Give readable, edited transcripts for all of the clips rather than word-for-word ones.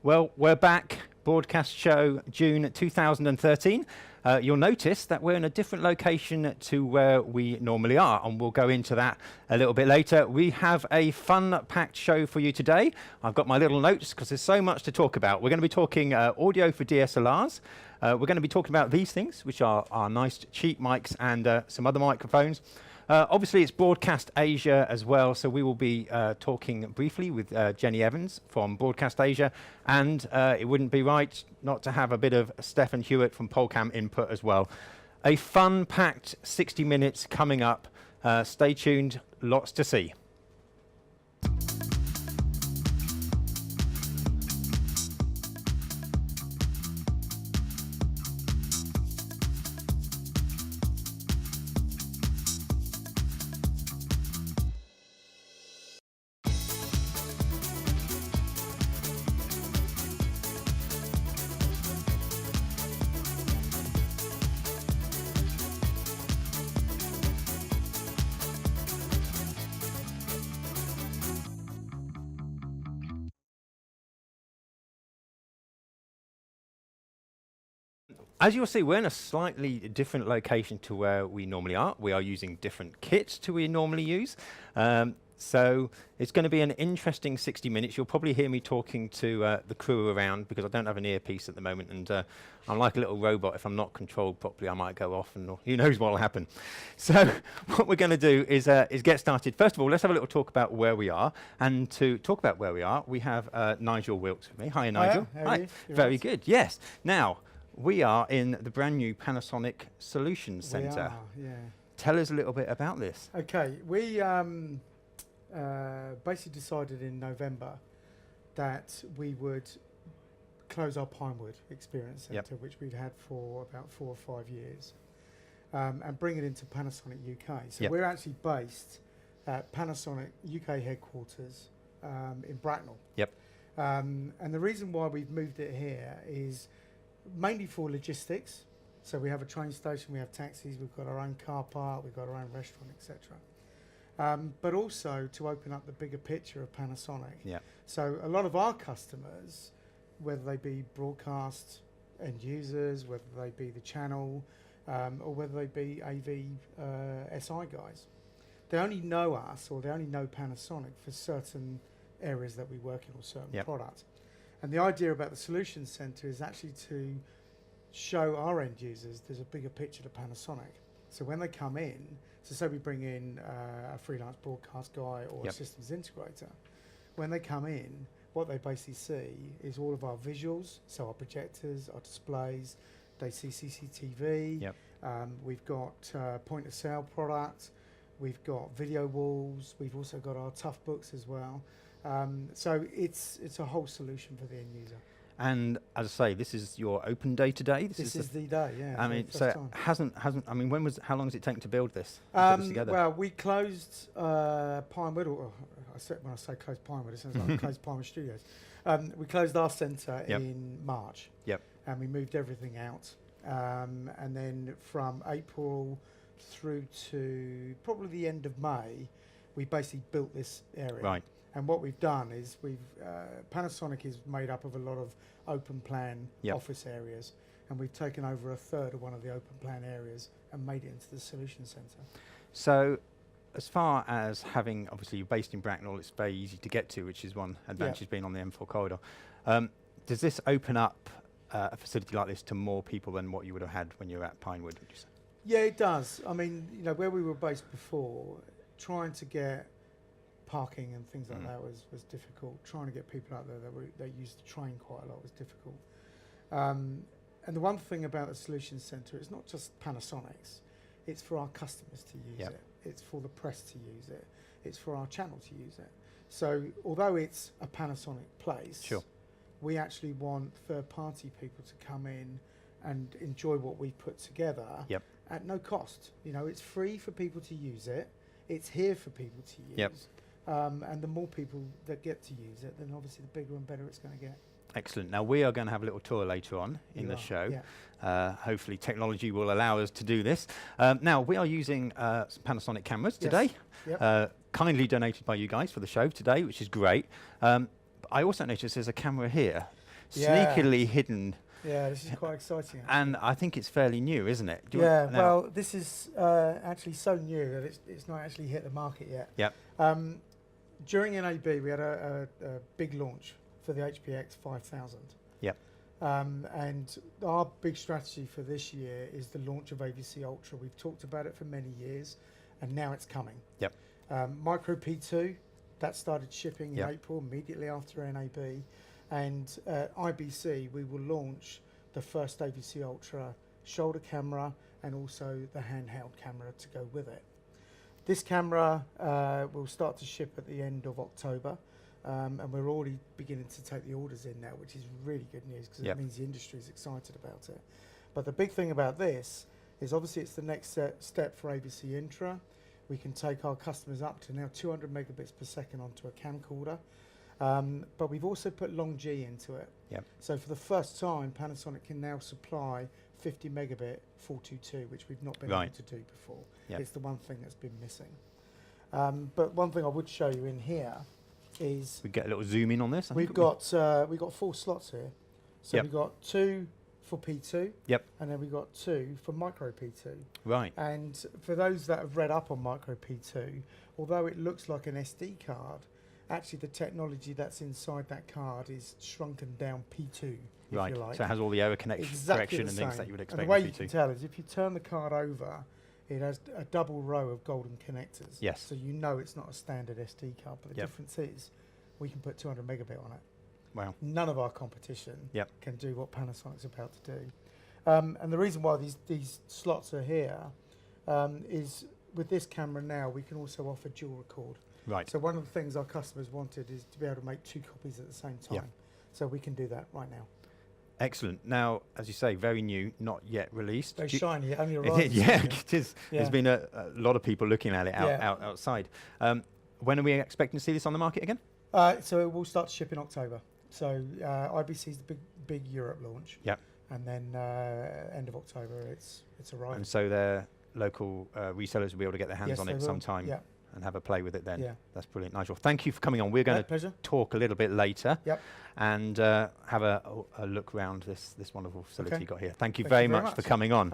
Well, we're back, broadcast show June 2013. You'll notice that we're in a different location to where we normally are, and we'll go into that a little bit later. We have a fun-packed show for you today. I've got my little notes because there's so much to talk about. We're going to be talking audio for DSLRs. We're going to be talking about these things, which are our nice cheap mics and some other microphones. Obviously, it's BroadcastAsia as well, so we will be talking briefly with Jennie Evans from BroadcastAsia, and it wouldn't be right not to have a bit of Steffan Hewitt from Polecam input as well. A fun-packed 60 minutes coming up. Stay tuned, lots to see. As you'll see, we're in a slightly different location to where we normally are. We are using different kits to we normally use. So it's going to be an interesting 60 minutes. You'll probably hear me talking to the crew around because I don't have an earpiece at the moment, and I'm like a little robot. If I'm not controlled properly, I might go off, and who knows what will happen. So what we're going to do is get started. First of all, let's have a little talk about where we are. And to talk about where we are, we have Nigel Wilkes with me. Hi, Nigel. Hi. Very good. Yes. Now, we are in the brand new Panasonic Solutions Centre. Yeah. Tell us a little bit about this. Okay, we basically decided in November that we would close our Pinewood Experience Centre, which we'd had for about 4 or 5 years, and bring it into Panasonic UK. So we're actually based at Panasonic UK headquarters in Bracknell. And the reason why we've moved it here is mainly for logistics. So we have a train station, we have taxis, we've got our own car park, we've got our own restaurant, etc. But also to open up the bigger picture of Panasonic. So a lot of our customers, whether they be broadcast end users, whether they be the channel, or whether they be AV SI guys, they only know us, or they only know Panasonic for certain areas that we work in, or certain products. And the idea about the Solutions Centre is actually to show our end users there's a bigger picture to Panasonic. So when they come in, so say we bring in a freelance broadcast guy or a systems integrator, when they come in, what they basically see is all of our visuals, so our projectors, our displays, they see CCTV, we've got point of sale product, we've got video walls, we've also got our tough books as well. So it's a whole solution for the end user. And as I say, this is your open day today. This is the day, yeah. I mean, so hasn't. I mean, how long has it taken to build this? Well, we closed Pinewood. Or when I say closed Pinewood, it sounds like we closed Pinewood Studios. We closed our centre in March. And we moved everything out. And then from April through to probably the end of May, we basically built this area. And what we've done is Panasonic is made up of a lot of open plan office areas, and we've taken over a third of one of the open plan areas and made it into the Solution Centre. So as far as having, obviously you're based in Bracknell, it's very easy to get to, which is one advantage being on the M4 corridor. Does this open up a facility like this to more people than what you would have had when you were at Pinewood, would you say? Yeah, it does. I mean, you know, where we were based before, trying to get parking and things like that was difficult. Trying to get people out there that used to train quite a lot was difficult. And the one thing about the Solutions Centre, it's not just Panasonic's, it's for our customers to use it. It's for the press to use it. It's for our channel to use it. So although it's a Panasonic place, we actually want third-party people to come in and enjoy what we put together at no cost. You know, it's free for people to use it. It's here for people to use. And the more people that get to use it, then obviously the bigger and better it's going to get. Excellent. Now we are going to have a little tour later on in the show. Hopefully technology will allow us to do this. Now we are using some Panasonic cameras today, kindly donated by you guys for the show today, which is great. I also noticed there's a camera here. sneakily hidden. Yeah, this is quite exciting. And I think it's fairly new, isn't it? Well, this is actually so new that it's not actually hit the market yet. Yep. During NAB, we had a big launch for the HPX 5000. Yep. And our big strategy for this year is the launch of AVC Ultra. We've talked about it for many years, and now it's coming. Yep. Micro P2, that started shipping in April, immediately after NAB. And at IBC, we will launch the first AVC Ultra shoulder camera and also the handheld camera to go with it. This camera will start to ship at the end of October, and we're already beginning to take the orders in now, which is really good news because it means the industry is excited about it. But the big thing about this is obviously it's the next step for AVC Intra. We can take our customers up to now 200 megabits per second onto a camcorder. But we've also put long G into it. Yep. So for the first time, Panasonic can now supply 50 megabit 422, which we've not been able to do before. Yep. It's the one thing that's been missing. But one thing I would show you in here is we get a little zoom in on this. we've got 4 slots here. So we've got 2 for P2. Yep. And then we've got 2 for micro P2. Right. And for those that have read up on micro P2, although it looks like an SD card, actually the technology that's inside that card is shrunken down P2, if you like. So it has all the error correction and things that you would expect. And the way in you P2. can tell is if you turn the card over, it has a double row of golden connectors. Yes. So you know it's not a standard SD card, but the difference is we can put 200 megabit on it. Wow. None of our competition can do what Panasonic's about to do. And the reason why these slots are here is with this camera now, we can also offer dual record. Right. So one of the things our customers wanted is to be able to make 2 copies at the same time. Yep. So we can do that right now. Excellent. Now, as you say, very new, not yet released. Very shiny. It only arrived. It is. Yeah. There's been a lot of people looking at it outside. When are we expecting to see this on the market again? So it will start to ship in October. So IBC is the big Europe launch. Yep. And then end of October, it's arriving. And so their local resellers will be able to get their hands on it sometime. Yeah. And have a play with it then. Yeah. That's brilliant. Nigel, thank you for coming on. We're going to talk a little bit later and have a look around this wonderful facility you got here. Thank you very much for coming on.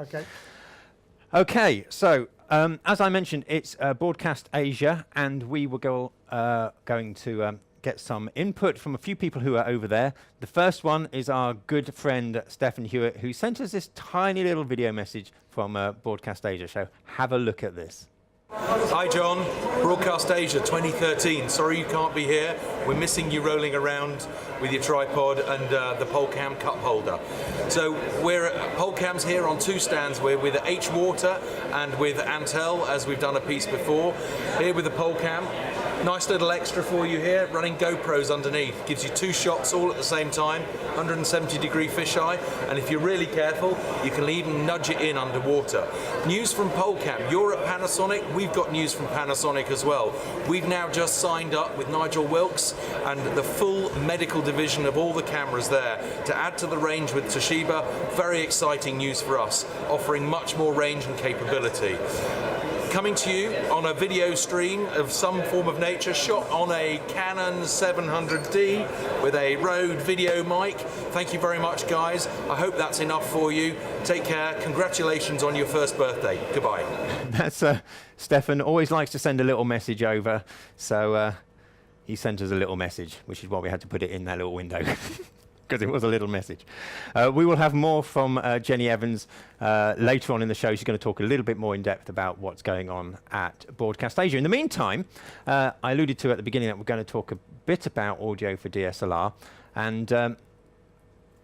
Okay, so as I mentioned, it's BroadcastAsia, and we were going to get some input from a few people who are over there. The first one is our good friend Steffan Hewitt, who sent us this tiny little video message from BroadcastAsia. So have a look at this. Hi John, BroadcastAsia 2013. Sorry you can't be here. We're missing you rolling around with your tripod and the Polecam cup holder. So Polecam's here on 2 stands. We're with H Water and with Antel, as we've done a piece before. Here with the Polecam. Nice little extra for you here, running GoPros underneath. Gives you 2 shots all at the same time, 170-degree fisheye, and if you're really careful, you can even nudge it in underwater. News from Polecam. You're at Panasonic, we've got news from Panasonic as well. We've now just signed up with Nigel Wilkes and the full medical division of all the cameras there to add to the range with Toshiba. Very exciting news for us, offering much more range and capability. Coming to you on a video stream of some form of nature, shot on a Canon 700D with a Rode video mic. Thank you very much, guys. I hope that's enough for you. Take care. Congratulations on your first birthday. Goodbye. That's Steffan always likes to send a little message over, so he sent us a little message, which is why we had to put it in that little window. Because it was a little message. We will have more from Jennie Evans later on in the show. She's going to talk a little bit more in depth about what's going on at BroadcastAsia. In the meantime, I alluded to at the beginning that we're going to talk a bit about audio for DSLR. And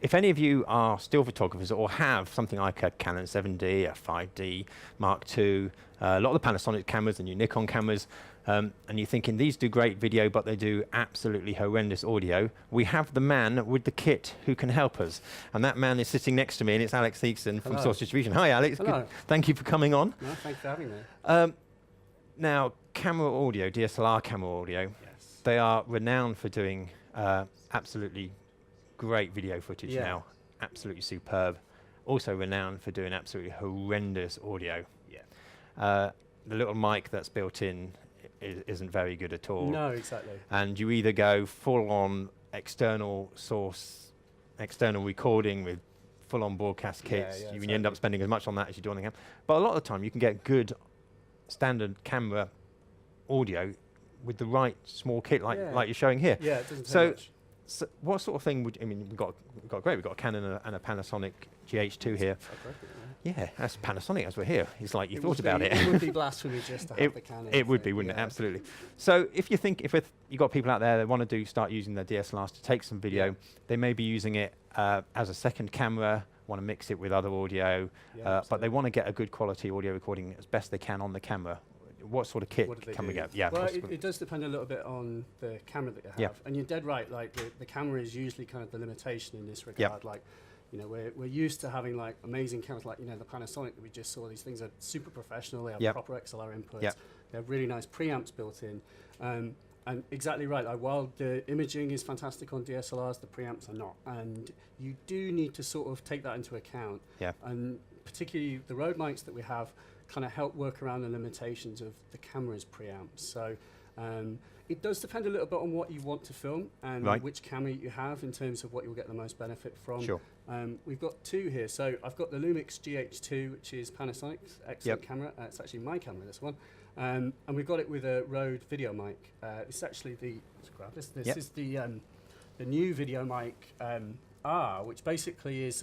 if any of you are still photographers or have something like a Canon 7D, a 5D Mark II, a lot of the Panasonic cameras, the new Nikon cameras, and you're thinking these do great video, but they do absolutely horrendous audio, we have the man with the kit who can help us. And that man is sitting next to me, and it's Alex Theakston from Source Distribution. Hi, Alex. Hello. Good. Thank you for coming on. No, thanks for having me. Now, camera audio, DSLR camera audio, they are renowned for doing absolutely great video footage now. Absolutely superb. Also renowned for doing absolutely horrendous audio. The little mic that's built in isn't very good at all. No, exactly. And you either go full on external source external recording with full-on broadcast kits, you end up spending as much on that as you do on the camera. But a lot of the time, you can get good standard camera audio with the right small kit, like you're showing here. Yeah, it doesn't take much. So what sort of thing would, I mean, we've got a Canon and a Panasonic GH2 here. Yeah, that's Panasonic as we're here. It's like you thought about it. It would be blasphemy just to have the Canon. It would be, wouldn't it? Absolutely. So if you think, if you've got people out there that want to start using their DSLRs to take some video, they may be using it as a second camera, want to mix it with other audio, but they want to get a good quality audio recording as best they can on the camera. What sort of kit can we get? Yeah, well, it does depend a little bit on the camera that you have. Yeah. And you're dead right, like the camera is usually kind of the limitation in this regard. Like, you know, we're used to having like amazing cameras, like, you know, the Panasonic that we just saw. These things are super professional. They have proper XLR inputs. They have really nice preamps built in. And exactly right, like, while the imaging is fantastic on DSLRs, the preamps are not. And you do need to sort of take that into account. And particularly the Rode mics that we have kind of help work around the limitations of the camera's preamps. So it does depend a little bit on what you want to film and which camera you have in terms of what you'll get the most benefit from. We've got two here. So I've got the Lumix GH2, which is Panasonic's excellent camera. It's actually my camera, this one. And we've got it with a Rode video mic. It's actually let's grab this. This is the new video mic R, which basically is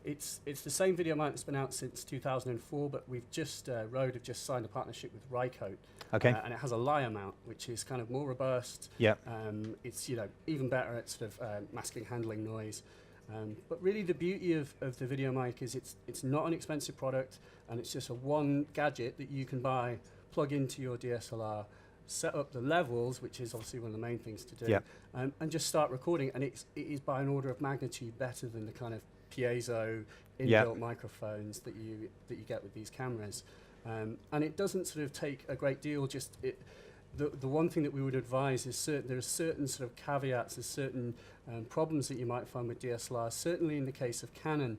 it's the same video mic that's been out since 2004, but we've just Rode have just signed a partnership with Rycote. And it has a lyre mount, which is kind of more robust. It's, you know, even better at sort of masking, handling noise. But really the beauty of the video mic is it's not an expensive product, and it's just a one gadget that you can buy, plug into your DSLR, set up the levels, which is obviously one of the main things to do, and just start recording. And it is by an order of magnitude better than the kind of piezo inbuilt microphones that you get with these cameras. And it doesn't sort of take a great deal. Just the one thing that we would advise is there are certain sort of caveats, there's certain problems that you might find with DSLR. Certainly in the case of Canon,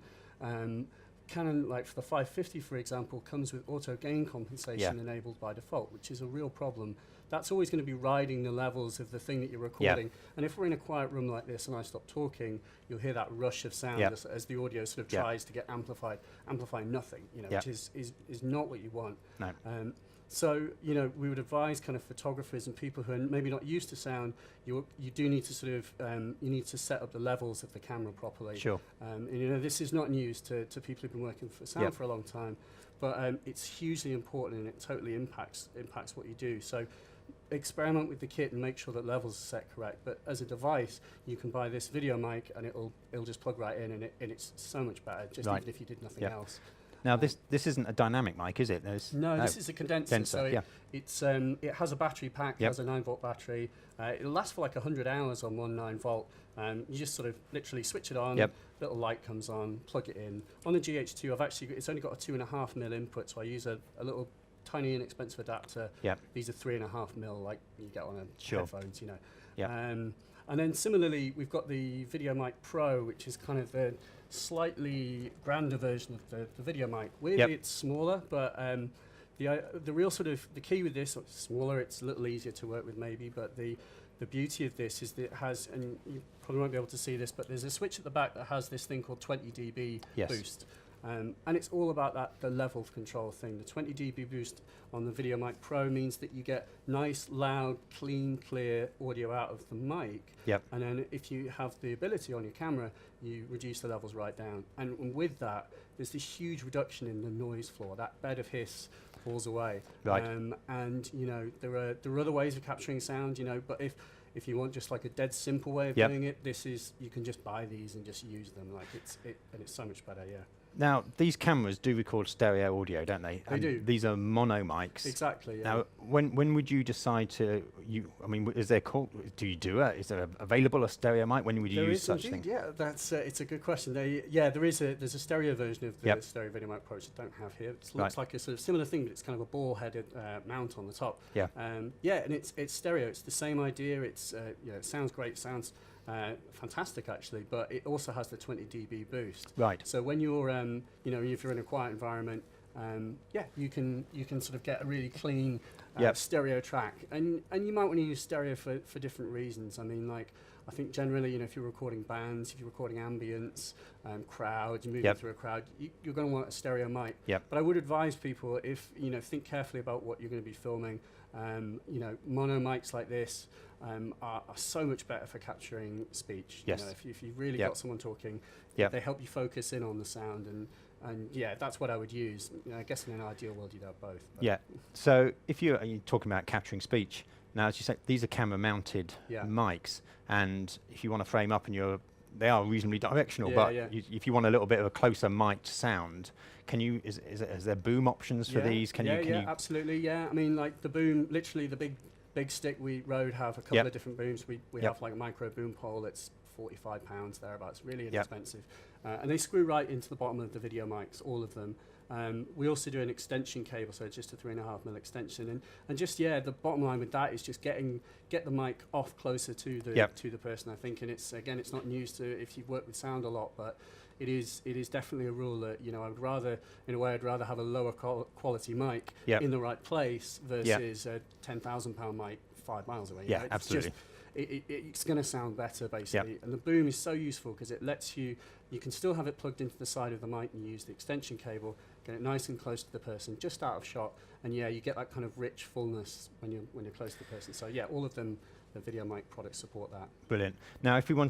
Canon, like for the 550, for example, comes with auto gain compensation enabled by default, which is a real problem. That's always going to be riding the levels of the thing that you're recording. And if we're in a quiet room like this and I stop talking, you'll hear that rush of sound as the audio sort of tries to get amplifying nothing, you know, which is not what you want. So, you know, we would advise kind of photographers and people who are maybe not used to sound, you do need to sort of, you need to set up the levels of the camera properly. And, you know, this is not news to people who've been working for sound for a long time, but it's hugely important, and it totally impacts what you do. So experiment with the kit and make sure that levels are set correct. But as a device, you can buy this video mic and it'll just plug right in, and it's so much better, just even if you did nothing else. Now this isn't a dynamic mic, is it? No, this is a condenser. So it has a battery pack. It has a 9-volt battery. It'll last for like 100 hours on one 9-volt. You just sort of literally switch it on. Little light comes on. Plug it in. On the GH2, it's only got a 2.5mm input, so I use a little tiny inexpensive adapter. These are 3.5mm, like you get on a headphones, you know. And then similarly, we've got the Video Mic Pro, which is kind of the slightly grander version of the video mic. Weirdly, it's smaller, but the real sort of the key with this, it's smaller, it's a little easier to work with maybe, but the beauty of this is that it has, and you probably won't be able to see this, but there's a switch at the back that has this thing called 20 dB boost. And it's all about the level control thing. The 20 dB boost on the Video Mic Pro means that you get nice, loud, clean, clear audio out of the mic. And then if you have the ability on your camera, you reduce the levels right down. And with that, there's this huge reduction in the noise floor. That bed of hiss falls away. And you know, there are other ways of capturing sound, you know, but if you want just like a dead simple way of doing it, you can just buy these and just use them. Like and it's so much better. Now, these cameras do record stereo audio, don't they? They do. These are mono mics. Exactly, Now, when would you decide to, I mean, is there is there available a stereo mic? When would you use such things? Yeah, that's it's a good question. There's a stereo version of the stereo Video Mic Pro, which I don't have here. It looks like a sort of similar thing, but it's kind of a ball-headed mount on the top. And it's stereo. It's the same idea. It's it sounds great. Sounds fantastic actually, but it also has the 20 dB boost. Right. So when you're, if you're in a quiet environment yeah, you can sort of get a really clean Yep. stereo track, and you might want to use stereo for different reasons. I mean, like, I think generally, you know, if you're recording bands, if you're recording ambience, crowds, you're moving Yep. through a crowd, you're going to want a stereo mic. Yep. But I would advise people, if, you know, think carefully about what you're going to be filming. You know, mono mics like this are so much better for capturing speech. Yes. You know, if you've really Yep. got someone talking, Yep. they help you focus in on the sound, and yeah, that's what I would use. You know, I guess in an ideal world you'd have both. Yeah. So if you're talking about capturing speech, now as you say, these are camera-mounted Yeah. mics, and if you want to frame up and they are reasonably directional, Yeah, but yeah. if you want a little bit of a closer mic'd sound, is there boom options for these? Can you absolutely, yeah. I mean, like the boom, literally the big stick we Rode have a couple Yep. of different booms. We Yep. have like a micro boom pole. It's £45 thereabouts, really inexpensive, and they screw right into the bottom of the video mics, all of them. We also do an extension cable, so it's just a 3.5mm extension, and just the bottom line with that is just get the mic off closer to the Yep. to the person, I think. And it's not news to if you've worked with sound a lot, but it is definitely a rule that, you know, I'd rather have a lower quality mic Yep. in the right place versus a £10,000 mic 5 miles away. Yeah, you know? It's absolutely. just, it's going to sound better, basically. And the boom is so useful because it lets you can still have it plugged into the side of the mic and use the extension cable, get it nice and close to the person, just out of shot, and you get that kind of rich fullness when you're close to the person. So all of them, the video mic products support that. Brilliant. Now, if people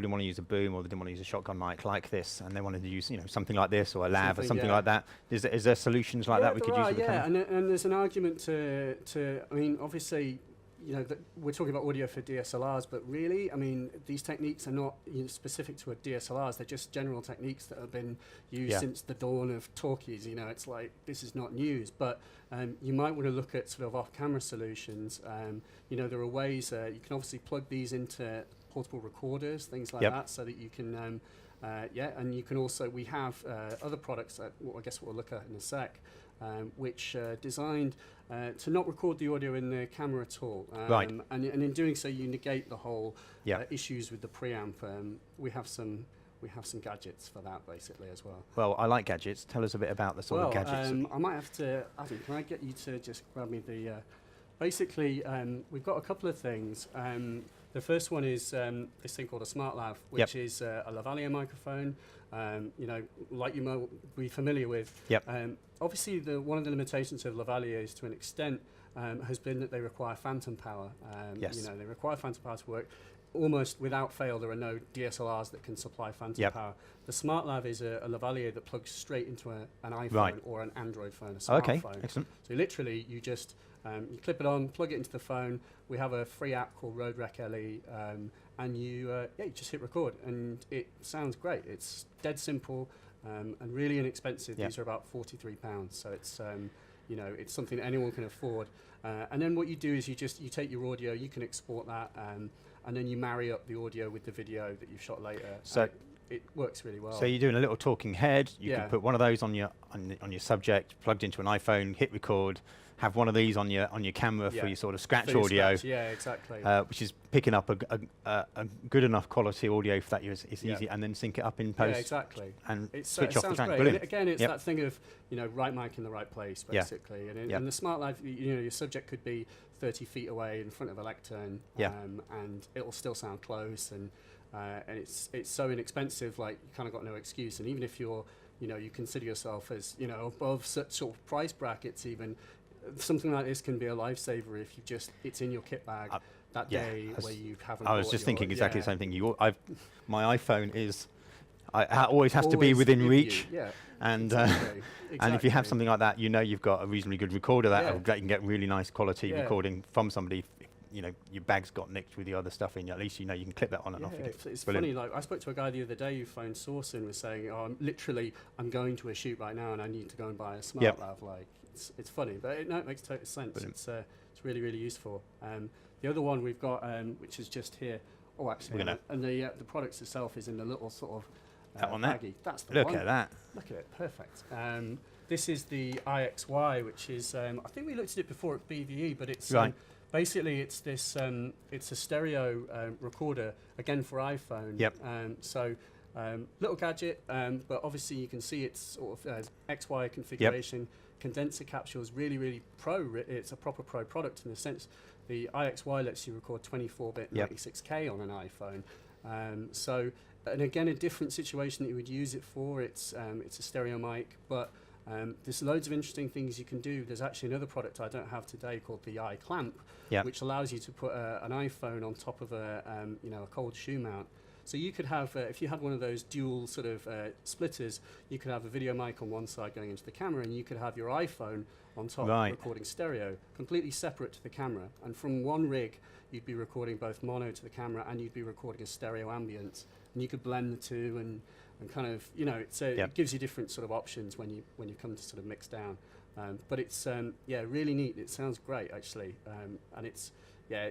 didn't want to use a boom, or they didn't want to use a shotgun mic like this, and they wanted to use something like this or a lav or something like that, is there solutions like that we could use with the camera? and there's an argument to I mean, obviously, you know, we're talking about audio for DSLRs, but really, I mean, these techniques are not specific to a DSLRs. They're just general techniques that have been used since the dawn of talkies. You know, it's like, this is not news, but you might want to look at sort of off-camera solutions. You know, there are ways you can obviously plug these into portable recorders, things like that, so that you can, and you can also, we have other products that I guess we'll look at in a sec, which are designed to not record the audio in the camera at all. Right. And in doing so, you negate the whole issues with the preamp. We have some gadgets for that, basically, as well. Well, I like gadgets. Tell us a bit about the sort of gadgets. I might have to, Adam, can I get you to just grab me the... basically, we've got a couple of things. The first one is this thing called a Smart Lav, which is a lavalier microphone, you know, like you might be familiar with. Obviously, one of the limitations of lavaliers, to an extent, has been that they require phantom power. You know, they require phantom power to work. Almost without fail, there are no DSLRs that can supply phantom power. The Smart Lav is a lavalier that plugs straight into an iPhone or an Android phone, a smartphone. Okay, excellent. So literally, you just you clip it on, plug it into the phone. We have a free app called Rode Rec LE, and you just hit record, and it sounds great. It's dead simple and really inexpensive. These are about £43, so it's you know, it's something that anyone can afford. And then what you do is you take your audio, you can export that, and then you marry up the audio with the video that you've shot later. So it works really well. So you're doing a little talking head. You can put one of those on your subject, plugged into an iPhone, hit record. Have one of these on your camera for your sort of scratch audio. Yeah, exactly. Which is picking up a good enough quality audio for that it's easy, and then sync it up in post. Yeah, exactly. And switch off the track. Great. Brilliant. And again, it's that thing of, you know, right mic in the right place, basically. And the Smart Lav, you know, your subject could be 30 feet away in front of a lectern, and it'll still sound close, and it's so inexpensive, like you kind of got no excuse. And even if you're, you know, you consider yourself as, you know, above such sort of price brackets, even something like this can be a lifesaver if you it's in your kit bag that day where you haven't. I was just thinking exactly the same thing. My iPhone is, always has to be within reach. And and if you have something like that, you know you've got a reasonably good recorder that you can get really nice quality recording from somebody. You know, your bag's got nicked with the other stuff in. At least you know you can clip that on and off. It's funny. Like, I spoke to a guy the other day who phoned Source and was saying, "Oh, I'm going to a shoot right now, and I need to go and buy a Smart Lav." Like, it's funny, but it makes total sense. It's really, really useful. The other one we've got, which is just here. Oh, actually, and the products itself is in the little sort of that one baggie. That's the one. Look at that. Look at it, perfect. This is the IXY, which is I think we looked at it before at BVE, but it's basically it's this it's a stereo recorder, again for iPhone. So Little gadget, but obviously you can see it's sort of XY configuration. Condenser capsule is really, really it's a proper pro product in the sense the IXY lets you record 24-bit 96K on an iPhone. And again, a different situation that you would use it for. It's a stereo mic, but there's loads of interesting things you can do. There's actually another product I don't have today called the iClamp, which allows you to put an iPhone on top of a cold shoe mount. So you could have, if you had one of those dual sort of splitters, you could have a video mic on one side going into the camera, and you could have your iPhone on top recording stereo, completely separate to the camera. And from one rig, you'd be recording both mono to the camera, and you'd be recording a stereo ambience. And you could blend the two and kind of, it gives you different sort of options when you come to sort of mix down. But it's, really neat. It sounds great, actually. And it's,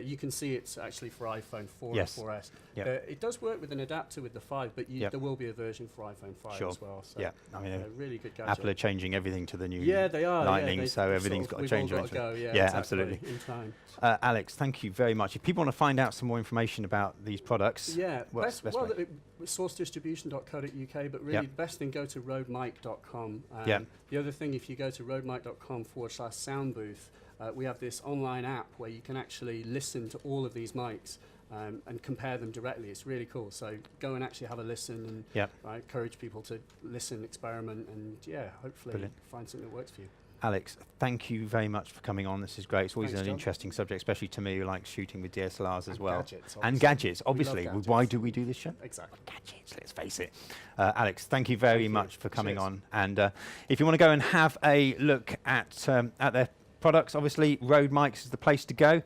you can see it's actually for iPhone 4 and 4S. It does work with an adapter with the 5, but there will be a version for iPhone 5 as well. So I mean, really good gadget. Apple are changing everything to the new they are, Lightning, so everything's got to change. Absolutely. In time. Alex, thank you very much. If people want to find out some more information about these products, what's the best way? sourcedistribution.co.uk, but really the best thing, go to roadmic.com. The other thing, if you go to roadmic.com/sound booth, we have this online app where you can actually listen to all of these mics and compare them directly. It's really cool. So go and actually have a listen, and I encourage people to listen, experiment, and hopefully find something that works for you. Alex, thank you very much for coming on. This is great. It's always an interesting subject, especially to me who likes shooting with DSLRs as well. And gadgets, obviously. Why do we do this show? Exactly. Gadgets, let's face it. Alex, thank you very much for coming on. And if you want to go and have a look at their products, obviously Rode Mics is the place to go.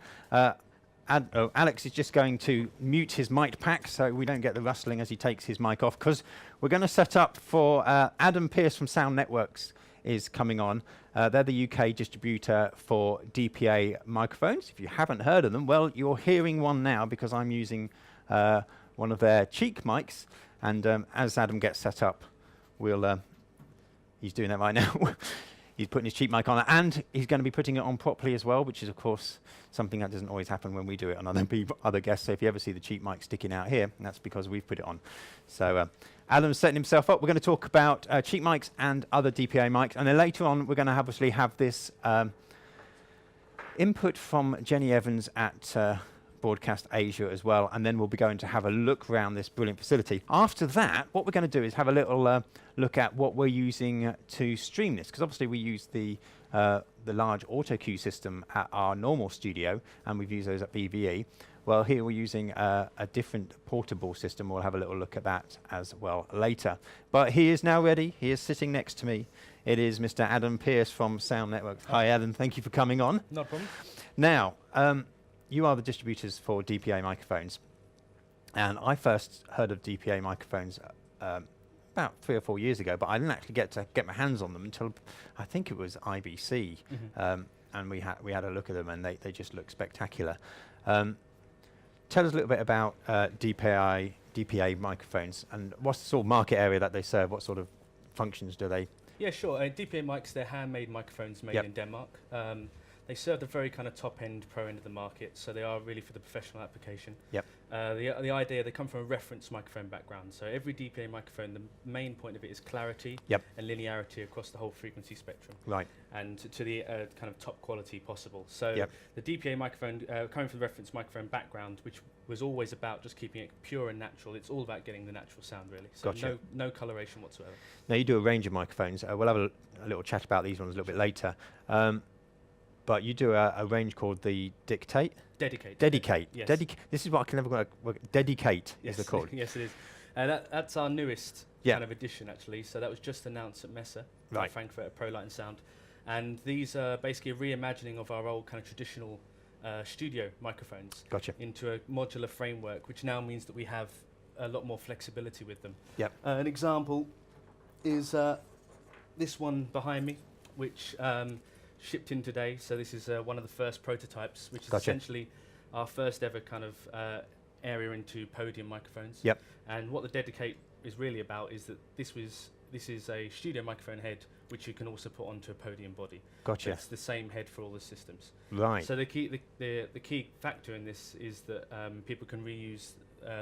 Alex is just going to mute his mic pack so we don't get the rustling as he takes his mic off, because we're going to set up for Adam Pearce from Sound Networks is coming on. They're the UK distributor for DPA microphones. If you haven't heard of them, well, you're hearing one now because I'm using one of their cheek mics. And as Adam gets set up, he's doing that right now. He's putting his cheek mic on, and he's going to be putting it on properly as well, which is, of course, something that doesn't always happen when we do it on other guests. So if you ever see the cheek mic sticking out here, that's because we've put it on. So Adam's setting himself up. We're going to talk about cheek mics and other DPA mics, and then later on we're going to obviously have this input from Jennie Evans at BroadcastAsia as well, and then we'll be going to have a look around this brilliant facility. After that, what we're going to do is have a little look at what we're using to stream this, because obviously we use the large auto cue system at our normal studio, and we've used those at BVE. Well, here we're using a different portable system. We'll have a little look at that as well later. But he is now ready. He is sitting next to me. It is Mr. Adam Pearce from Sound Networks. Hi, Adam. Thank you for coming on. No problem. Now, you are the distributors for DPA microphones, and I first heard of DPA microphones about 3 or 4 years ago, but I didn't actually get my hands on them until I think it was IBC, and we had a look at them, and they just look spectacular. Tell us a little bit about DPA microphones and what's the sort of market area that they serve. What sort of functions do they? Yeah, sure. DPA mics, they're handmade microphones made in Denmark. They serve the very kind of top end, pro end of the market, so they are really for the professional application. The idea, they come from a reference microphone background, so every DPA microphone, the main point of it is clarity and linearity across the whole frequency spectrum. And to the kind of top quality possible. So the DPA microphone, coming from the reference microphone background, which was always about just keeping it pure and natural, it's all about getting the natural sound, really. So no coloration whatsoever. Now, you do a range of microphones. We'll have a little chat about these ones a little bit later. But you do a range called the Dedicate. Yes. This is what I can never work. Dedicate is it called? Yes, it is. That's our newest kind of edition, actually. So that was just announced at Messe, Frankfurt at Pro Light and Sound. And these are basically a reimagining of our old kind of traditional studio microphones into a modular framework, which now means that we have a lot more flexibility with them. An example is this one behind me, which shipped in today. So this is one of the first prototypes, which is essentially our first ever kind of area into podium microphones. And what the Dedicate is really about is that this is a studio microphone head which you can also put onto a podium body. It's the same head for all the systems. So the key factor in this is that people can reuse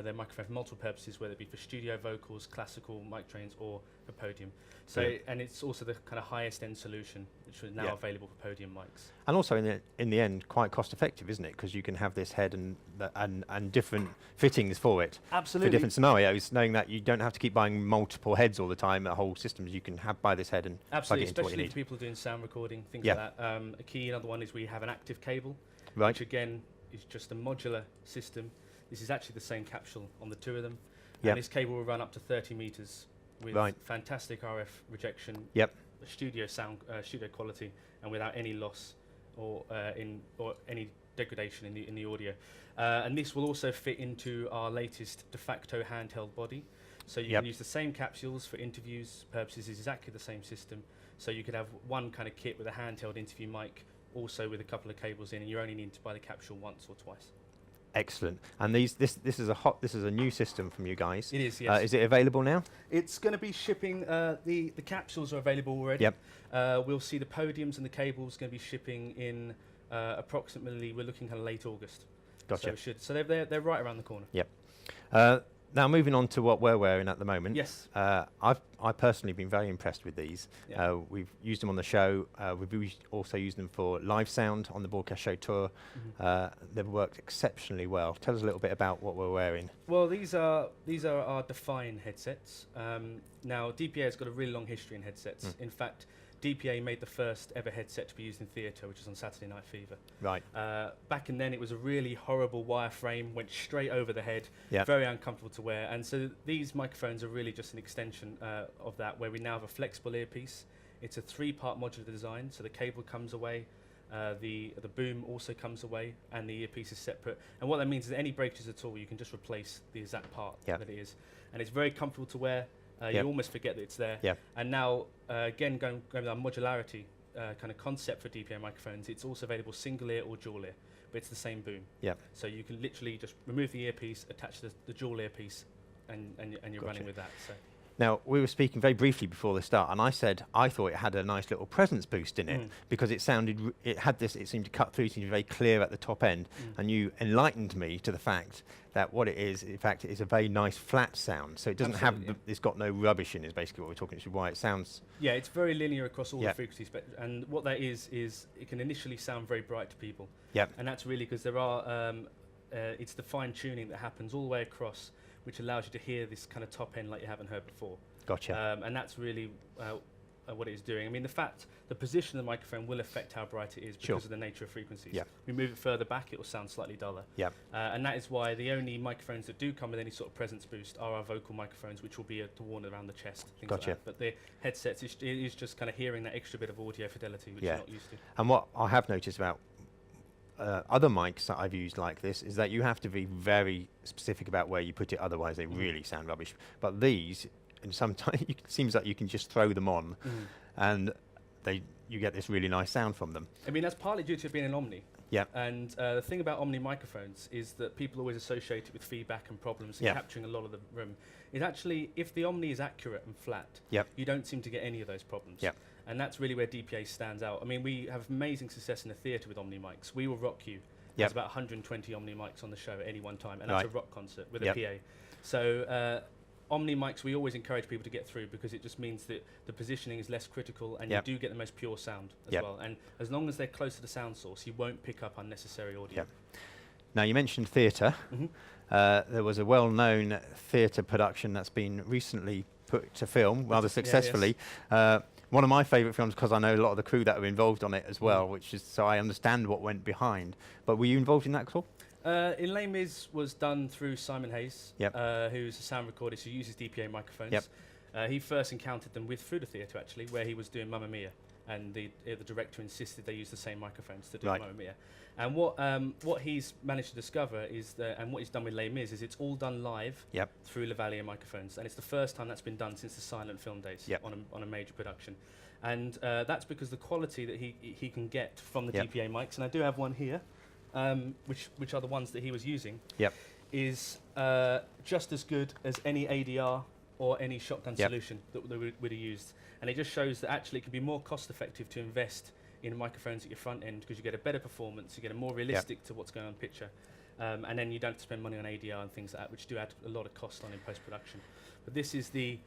they're microphones for multiple purposes, whether it be for studio vocals, classical mic trains, or for podium. So, and it's also the kind of highest end solution, which is now available for podium mics. And also in the end, quite cost effective, isn't it? Because you can have this head and different fittings for it. Absolutely. For different scenarios, knowing that you don't have to keep buying multiple heads all the time, whole systems. You can buy this head and plug it into what you need. Especially for people doing sound recording, things like that. A key another one is we have an active cable, which again is just a modular system. This is actually the same capsule on the two of them. And this cable will run up to 30 meters with fantastic RF rejection, studio sound, studio quality, and without any loss or any degradation in the audio. And this will also fit into our latest de facto handheld body. So you can use the same capsules for interviews purposes. It's exactly the same system. So you could have one kind of kit with a handheld interview mic, also with a couple of cables in, and you only need to buy the capsule once or twice. Excellent. And this is a new system from you guys. It is, yes. Is it available now? It's going to be shipping. The capsules are available already. We'll see the podiums and the cables going to be shipping in approximately. We're looking kind of late August. Gotcha. So they're right around the corner. Yep. Now moving on to what we're wearing at the moment. Yes. I've personally been very impressed with these. We've used them on the show. We've also used them for live sound on the BroadcastShow tour. They've worked exceptionally well. Tell us a little bit about what we're wearing. Well, these are our Define headsets. Now DPA has got a really long history in headsets. In fact, DPA made the first ever headset to be used in theatre, which was on Saturday Night Fever. Right. Back in then, it was a really horrible wireframe, went straight over the head, very uncomfortable to wear. And so these microphones are really just an extension of that, where we now have a flexible earpiece. It's a 3-part modular design, so the cable comes away, the boom also comes away, and the earpiece is separate. And what that means is that any breakages at all, you can just replace the exact part that it is. And it's very comfortable to wear. You almost forget that it's there. And now, again, going with our modularity kind of concept for DPA microphones, it's also available single ear or dual ear, but it's the same boom. So you can literally just remove the earpiece, attach the dual earpiece, and you're running with that. So. Now, we were speaking very briefly before the start, and I said I thought it had a nice little presence boost in it because it sounded, it seemed to cut through, seemed very clear at the top end, and you enlightened me to the fact that what it is, in fact, is a very nice flat sound. So it doesn't have, it's got no rubbish in it, is basically what we're talking, which is why it sounds... Yeah, it's very linear across all the frequencies, and what that is it can initially sound very bright to people. And that's really because there are, it's the fine tuning that happens all the way across, which allows you to hear this kind of top end like you haven't heard before. Gotcha. And that's really what it is doing. I mean, the position of the microphone will affect how bright it is because of the nature of frequencies. We move it further back, it will sound slightly duller. And that is why the only microphones that do come with any sort of presence boost are our vocal microphones, which will be worn around the chest, things like that. But the headsets, it is just kind of hearing that extra bit of audio fidelity, which you're not used to. And what I have noticed about other mics that I've used like this is that you have to be very specific about where you put it, otherwise they really sound rubbish. But these, and sometimes it seems like you can just throw them on and you get this really nice sound from them. I mean, that's partly due to it being an Omni. And the thing about Omni microphones is that people always associate it with feedback and problems and capturing a lot of the room. Is actually, if the Omni is accurate and flat, you don't seem to get any of those problems. And that's really where DPA stands out. I mean, we have amazing success in the theatre with Omni mics. We Will Rock You. There's about 120 Omni mics on the show at any one time, and that's a rock concert with a PA. So Omni mics, we always encourage people to get through because it just means that the positioning is less critical and you do get the most pure sound as well. And as long as they're close to the sound source, you won't pick up unnecessary audio. Now, you mentioned theatre. There was a well-known theatre production that's been recently put to film rather successfully. One of my favourite films, because I know a lot of the crew that were involved on it as well, which is so I understand what went behind. But were you involved in that at all? In Les Mis was done through Simon Hayes, who's a sound recordist who uses DPA microphones. He first encountered them through the theatre, actually, where he was doing Mamma Mia, and the director insisted they use the same microphones to do Mamma Mia. And what he's managed to discover is that, and what he's done with Les Mis, is it's all done live through lavalier microphones, and it's the first time that's been done since the silent film days on a major production. And that's because the quality that he can get from the DPA mics, and I do have one here, which are the ones that he was using, is just as good as any ADR or any shotgun solution that would have used. And it just shows that actually it can be more cost effective to invest in microphones at your front end because you get a better performance, you get a more realistic to what's going on in picture. And then you don't have to spend money on ADR and things like that, which do add a lot of cost on in post-production. But this is the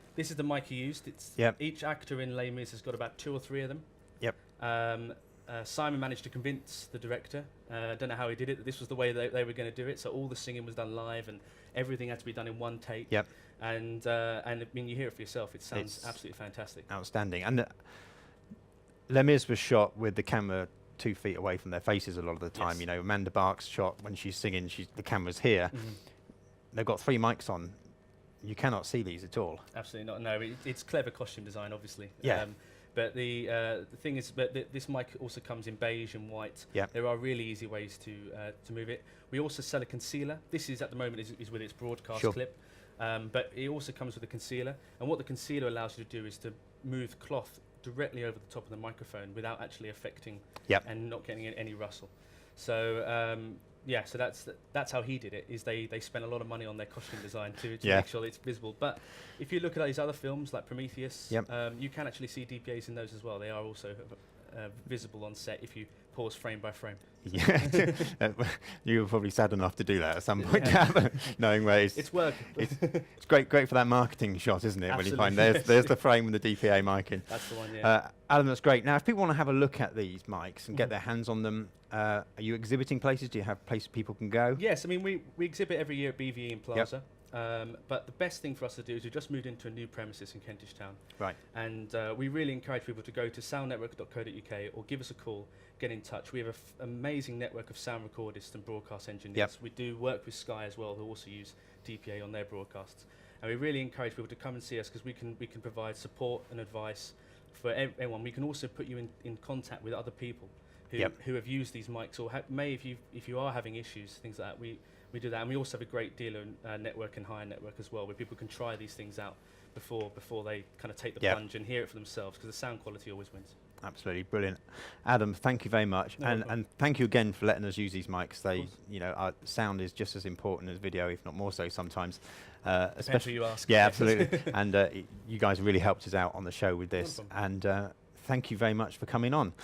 mic he used. It's each actor in Les Mis has got about 2 or 3 of them. Simon managed to convince the director, I don't know how he did it, that this was the way they were going to do it. So all the singing was done live and everything had to be done in one take. And I mean, you hear it for yourself. It sounds absolutely fantastic. Outstanding. And Les Mis was shot with the camera 2 feet away from their faces a lot of the time. You know, Amanda Barks shot when she's singing, the camera's here. They've got 3 mics on. You cannot see these at all. Absolutely not. No, it's clever costume design, obviously. But the thing is, this mic also comes in beige and white. There are really easy ways to move it. We also sell a concealer. This is at the moment is with its broadcast clip, but it also comes with a concealer. And what the concealer allows you to do is to move cloth directly over the top of the microphone without actually affecting and not getting any rustle. So so that's how he did it. Is they spent a lot of money on their costume design to make sure that it's visible. But if you look at these other films like Prometheus, you can actually see DPAs in those as well. They are also visible on set if you pause frame by frame. You were probably sad enough to do that at some point, knowing where it's working. It's great for that marketing shot, isn't it? Absolutely. When you find there's the frame with the DPA mic in. That's the one. Adam, that's great. Now, if people want to have a look at these mics and get their hands on them, are you exhibiting places? Do you have places people can go? Yes, I mean we exhibit every year at BVE in Plaza. But the best thing for us to do is we just moved into a new premises in Kentish Town. Right. And we really encourage people to go to soundnetwork.co.uk or give us a call, get in touch. We have an amazing network of sound recordists and broadcast engineers. We do work with Sky as well, who also use DPA on their broadcasts. And we really encourage people to come and see us because we can provide support and advice for everyone. We can also put you in contact with other people who have used these mics or if you are having issues, things like that. We do that, and we also have a great dealer network and hire network as well, where people can try these things out before they kind of take the plunge and hear it for themselves, because the sound quality always wins. Absolutely brilliant, Adam. Thank you very much, and thank you again for letting us use these mics. They, sound is just as important as video, if not more so sometimes. Especially you ask. Yeah, absolutely. And you guys really helped us out on the show with this, and thank you very much for coming on.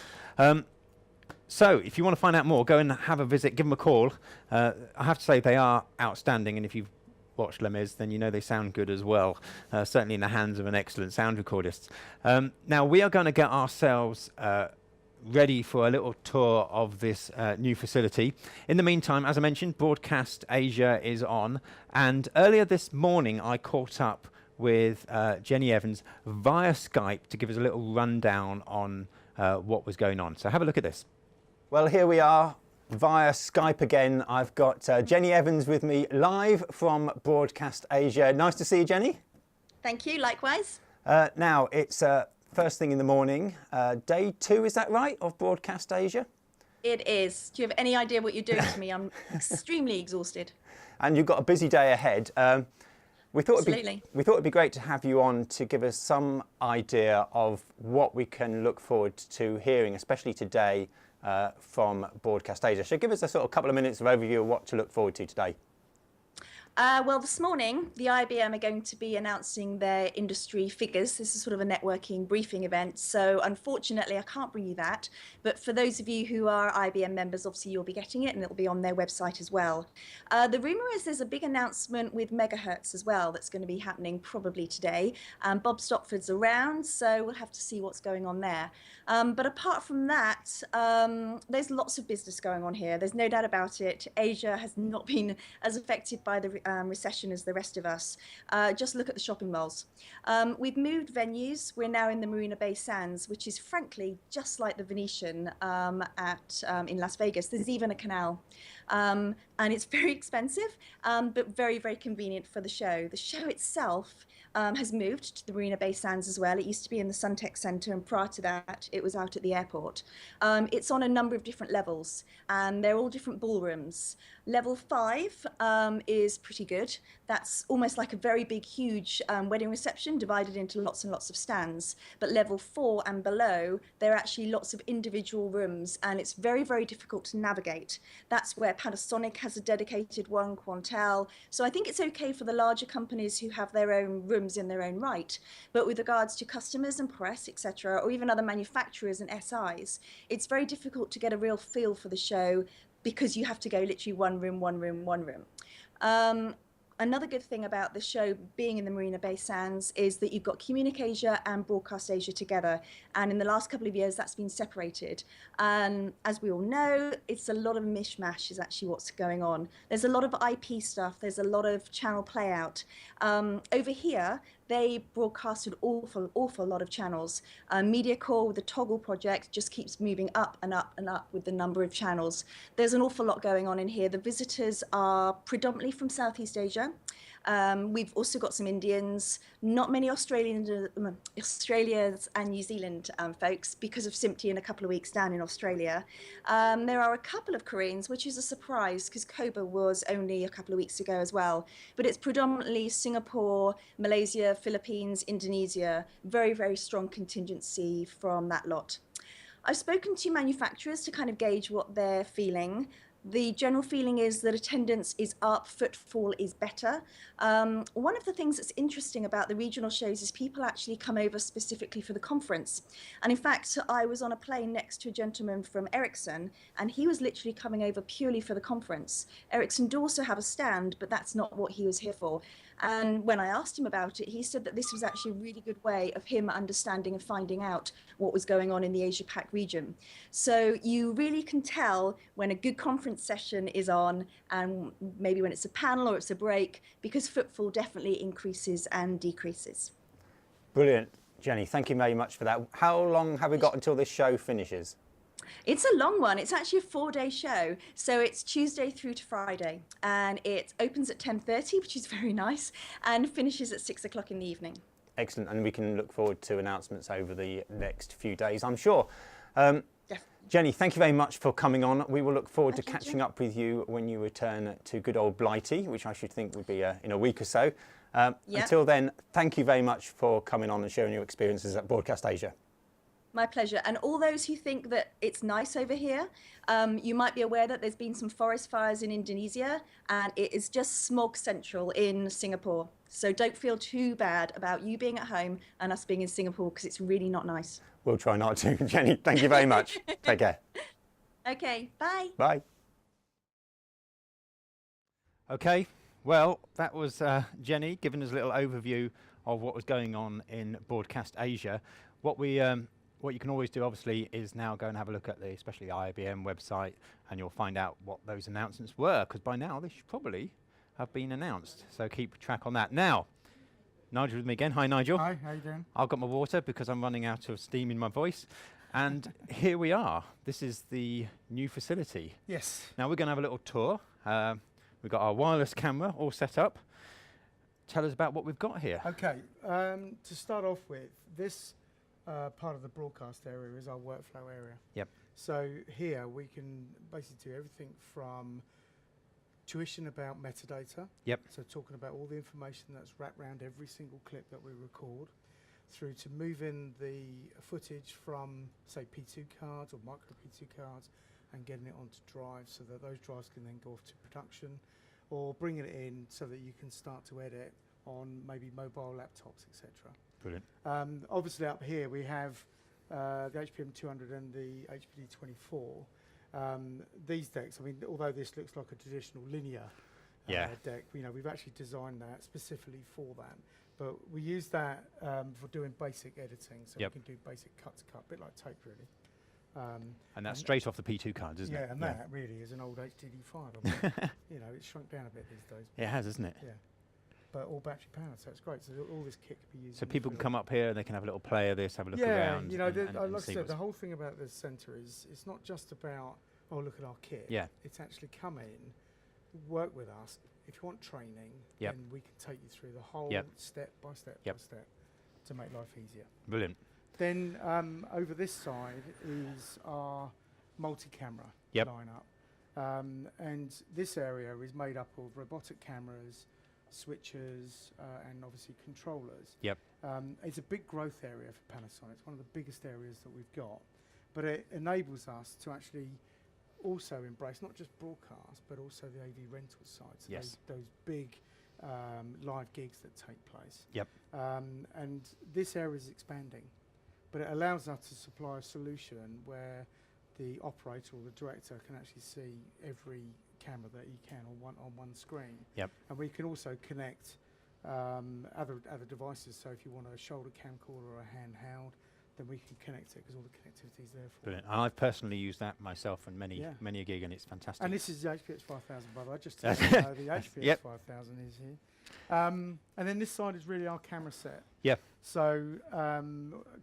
So, if you want to find out more, go and have a visit, give them a call. I have to say they are outstanding, and if you've watched Les Mis, then you know they sound good as well, certainly in the hands of an excellent sound recordist. Now, we are going to get ourselves ready for a little tour of this new facility. In the meantime, as I mentioned, BroadcastAsia is on, and earlier this morning I caught up with Jennie Evans via Skype to give us a little rundown on what was going on. So have a look at this. Well, here we are via Skype again. I've got Jennie Evans with me live from BroadcastAsia. Nice to see you, Jennie. Thank you, likewise. Now, it's first thing in the morning, day 2, is that right, of BroadcastAsia? It is. Do you have any idea what you're doing to me? I'm extremely exhausted. And you've got a busy day ahead. We thought it'd be great to have you on to give us some idea of what we can look forward to hearing, especially today, from BroadcastAsia. So give us a sort of couple of minutes of overview of what to look forward to today. Well, this morning, the IBM are going to be announcing their industry figures. This is sort of a networking briefing event. So unfortunately, I can't bring you that. But for those of you who are IBM members, obviously you'll be getting it and it'll be on their website as well. The rumor is there's a big announcement with megahertz as well that's going to be happening probably today. Bob Stopford's around, so we'll have to see what's going on there. But apart from that, there's lots of business going on here. There's no doubt about it. Asia has not been as affected by the recession as the rest of us. Just look at the shopping malls. We've moved venues. We're now in the Marina Bay Sands, which is frankly just like the Venetian in Las Vegas. There's even a canal. And it's very expensive, but very, very convenient for the show. The show itself has moved to the Marina Bay Sands as well. It used to be in the Suntec Centre, and prior to that, it was out at the airport. It's on a number of different levels, and they're all different ballrooms. Level 5 is pretty good. That's almost like a very big, huge wedding reception divided into lots and lots of stands. But level 4 and below, there are actually lots of individual rooms, and it's very, very difficult to navigate. That's where Panasonic has a dedicated one, Quantel. So I think it's okay for the larger companies who have their own rooms in their own right. But with regards to customers and press, etc., or even other manufacturers and SIs, it's very difficult to get a real feel for the show because you have to go literally one room, one room, one room. Another good thing about the show being in the Marina Bay Sands is that you've got CommuniCasia and BroadcastAsia together. And in the last couple of years, that's been separated. And as we all know, it's a lot of mishmash is actually what's going on. There's a lot of IP stuff. There's a lot of channel playout. Over here, they broadcast an awful lot of channels. MediaCore with the Toggle project just keeps moving up and up and up with the number of channels. There's an awful lot going on in here. The visitors are predominantly from Southeast Asia. We've also got some Indians, not many Australians and New Zealand folks because of Simpty in a couple of weeks down in Australia. There are a couple of Koreans, which is a surprise because Koba was only a couple of weeks ago as well. But it's predominantly Singapore, Malaysia, Philippines, Indonesia, very, very strong contingency from that lot. I've spoken to manufacturers to kind of gauge what they're feeling. The general feeling is that attendance is up, footfall is better. One of the things that's interesting about the regional shows is people actually come over specifically for the conference. And in fact, I was on a plane next to a gentleman from Ericsson, and he was literally coming over purely for the conference. Ericsson do also have a stand, but that's not what he was here for. And when I asked him about it, he said that this was actually a really good way of him understanding and finding out what was going on in the Asia Pac region. So you really can tell when a good conference session is on and maybe when it's a panel or it's a break, because footfall definitely increases and decreases. Brilliant, Jennie. Thank you very much for that. How long have we got until this show finishes? It's a long one. It's actually a 4-day show. So it's Tuesday through to Friday. And it opens at 10:30, which is very nice, and finishes at 6 o'clock in the evening. Excellent. And we can look forward to announcements over the next few days, I'm sure. Jennie, thank you very much for coming on. We will look forward to catching up with you when you return to good old Blighty, which I should think would be in a week or so. Until then, thank you very much for coming on and sharing your experiences at BroadcastAsia. My pleasure. And all those who think that it's nice over here, you might be aware that there's been some forest fires in Indonesia, and it is just smog central in Singapore. So don't feel too bad about you being at home and us being in Singapore, because it's really not nice. We'll try not to. Jennie, thank you very much. Take care. Okay, bye. Bye. Okay, well, that was Jennie giving us a little overview of what was going on in BroadcastAsia. What you can always do, obviously, is now go and have a look at especially the IBM website, and you'll find out what those announcements were, because by now they should probably have been announced. So keep track on that. Now, Nigel with me again. Hi, Nigel. Hi, how you doing? I've got my water because I'm running out of steam in my voice. And here we are. This is the new facility. Yes. Now we're going to have a little tour. We've got our wireless camera all set up. Tell us about what we've got here. Okay, to start off with, this part of the broadcast area is our workflow area. Yep. So here we can basically do everything from tuition about metadata. Yep. So talking about all the information that's wrapped around every single clip that we record, through to moving the footage from, say, P2 cards or micro P2 cards and getting it onto drives so that those drives can then go off to production, or bringing it in so that you can start to edit on maybe mobile laptops, etc. Brilliant. Obviously up here we have the HPM 200 and the HPD 24. These decks, I mean, although this looks like a traditional linear deck, we've actually designed that specifically for that. But we use that for doing basic editing, so we can do basic cut to cut, a bit like tape really. And that's straight off the P2 cards, isn't it? Yeah, and that really is an old HDD file. I mean, it's shrunk down a bit these days. It has, isn't it? Yeah. But all battery powered, so it's great. So all this kit can be used. So people can come up here and they can have a little play of this, have a look around. Yeah, like I see said, the whole thing about this centre is it's not just about, oh, look at our kit. Yeah. It's actually come in, work with us. If you want training, then we can take you through the whole step by step by step to make life easier. Brilliant. Then over this side is our multi-camera lineup. And this area is made up of robotic cameras, switchers, and obviously controllers. Yep. It's a big growth area for Panasonic. It's one of the biggest areas that we've got. But it enables us to actually also embrace not just broadcast, but also the AV rental side. So those big live gigs that take place. Yep. And this area is expanding, but it allows us to supply a solution where the operator or the director can actually see every camera that he can on one screen. Yep. And we can also connect other devices. So if you want a shoulder camcorder or a handheld, then we can connect it because all the connectivity is there for Brilliant. And I've personally used that myself on many a gig, and it's fantastic. And this is the HPX 5000, by the way. Just to let you know, the HPX 5000 is here. And then this side is really our camera set. Yeah. So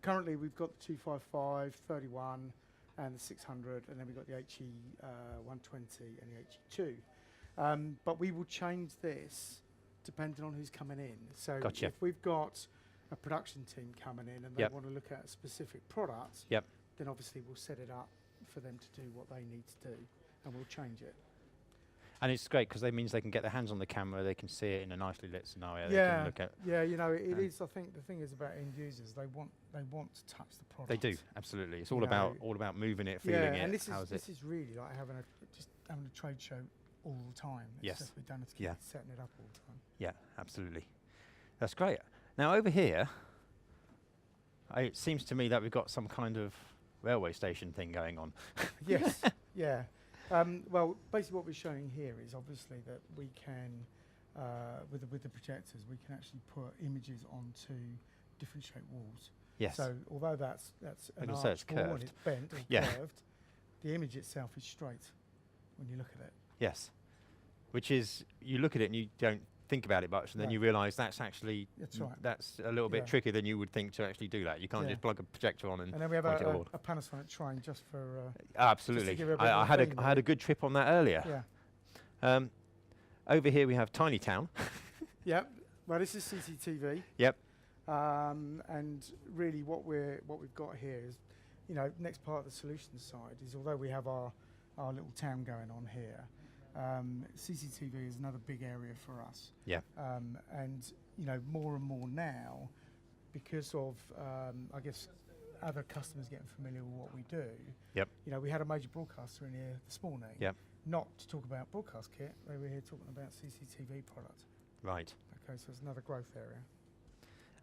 currently we've got the 255, 31, and the 600, and then we've got the HE 120 and the HE 2. But we will change this depending on who's coming in. So Gotcha. if we've got a production team coming in and they want to look at a specific product, then obviously we'll set it up for them to do what they need to do, and we'll change it. And it's great because that means they can get their hands on the camera, they can see it in a nicely lit scenario. Yeah, they can look at you know, it is. I think the thing is about end users; they want to touch the product. They do, absolutely. It's all about moving it, feeling it. And this is really like having a trade show all the time. It's just we don't have to keep setting it up all the time. Yeah, absolutely. That's great. Now over here, it seems to me that we've got some kind of railway station thing going on. Yes, yeah. Well, basically what we're showing here is obviously that we can, with the projectors, we can actually put images onto different shaped walls. Yes. So although that's an It'll say arch it's wall curved. and it's bent or curved, the image itself is straight when you look at it. Yes. Which is, you look at it and you don't think about it much, and then you realise that's actually that's a little bit trickier than you would think to actually do that. You can't just plug a projector on and then we have point it all. a Panasonic train just for absolutely. Just to give I had a good trip on that earlier. Yeah. Over here we have Tiny Town. Yep. Well, this is CCTV. Yep. And really, what we've got here is, you know, next part of the solutions side is, although we have our little town going on here, CCTV is another big area for us. Yeah. And you know, more and more now, because of I guess other customers getting familiar with what we do. Yep. You know, we had a major broadcaster in here this morning. Yep. Not to talk about broadcast kit. They were here talking about CCTV product. Right. Okay, so it's another growth area.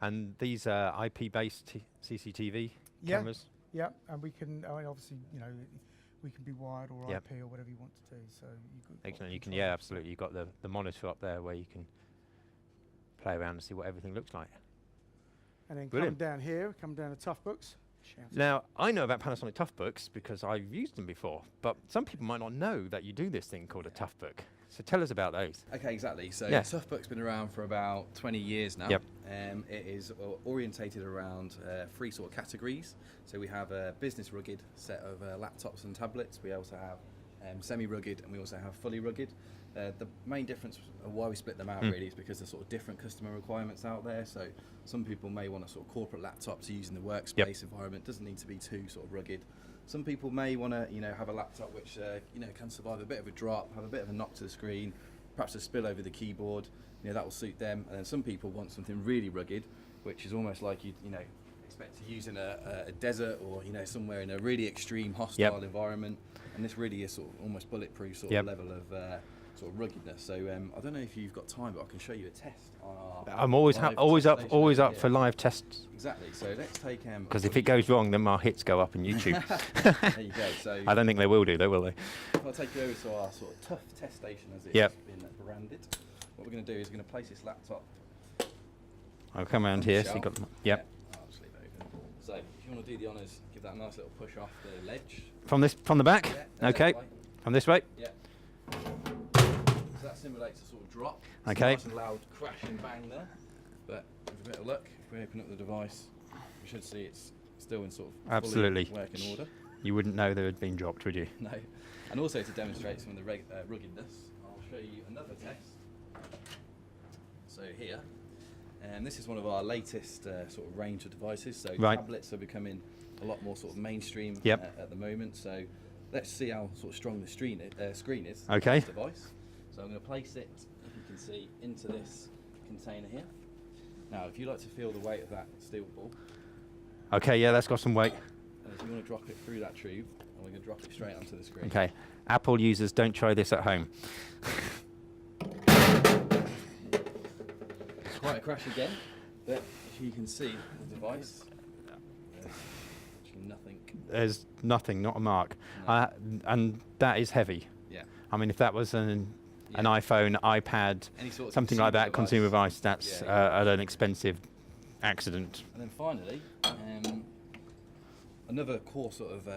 And these are IP-based CCTV cameras? Yeah, and we can, obviously, you know, we can be wired or IP or whatever you want to do. So excellent. You can, absolutely. You've got the monitor up there where you can play around and see what everything looks like. And then come down here, come down to Tough Books. Now, I know about Panasonic Tough Books because I've used them before, but some people might not know that you do this thing called a Tough Book. So tell us about those. Okay, exactly. So Tough Book's been around for about 20 years now. Yep. It is orientated around 3 sort of categories. So we have a business rugged set of laptops and tablets. We also have semi-rugged, and we also have fully rugged. The main difference of why we split them out really is because there's sort of different customer requirements out there. So some people may want a sort of corporate laptop to use in the workspace environment. Doesn't need to be too sort of rugged. Some people may want to, have a laptop which, can survive a bit of a drop, have a bit of a knock to the screen, perhaps a spill over the keyboard. That will suit them. And then some people want something really rugged, which is almost like you expect to use in a desert or somewhere in a really extreme hostile environment. And this really is sort of almost bulletproof sort of level of sort of ruggedness. So I don't know if you've got time, but I can show you a test on our. I'm always up for live tests. Exactly. So let's take because if it goes wrong, then our hits go up on YouTube. There you go. So I don't think they will do, though, will they? I'll take you over to our sort of tough test station as it's been branded. What we're going to do is we're going to place this laptop. I'll come around here. So you got I'll just leave it open. So if you want to do the honours, give that a nice little push off the ledge. From the back. Yeah, okay. From this way. Yeah. So that simulates a sort of drop. It's okay. Nice and loud crash and bang there. But with a bit of luck, if we open up the device, we should see it's still in sort of fully working order. You wouldn't know they had been dropped, would you? No. And also to demonstrate some of the ruggedness, I'll show you another test. So here, and this is one of our latest sort of range of devices. So tablets are becoming a lot more sort of mainstream at the moment. So let's see how sort of strong the screen is. Okay. This device. So I'm going to place it, if you can see, into this container here. Now, if you like to feel the weight of that steel ball. Okay, yeah, that's got some weight. And if you want to drop it through that tube, and we're going to drop it straight onto the screen. Okay. Apple users, don't try this at home. Quite a crash again, but if you can see the device, literally nothing. There's nothing, not a mark. No. And that is heavy. Yeah. I mean, if that was an iPhone, iPad, Any sort of something like that, consumer device, that's at an expensive accident. And then finally, another core sort of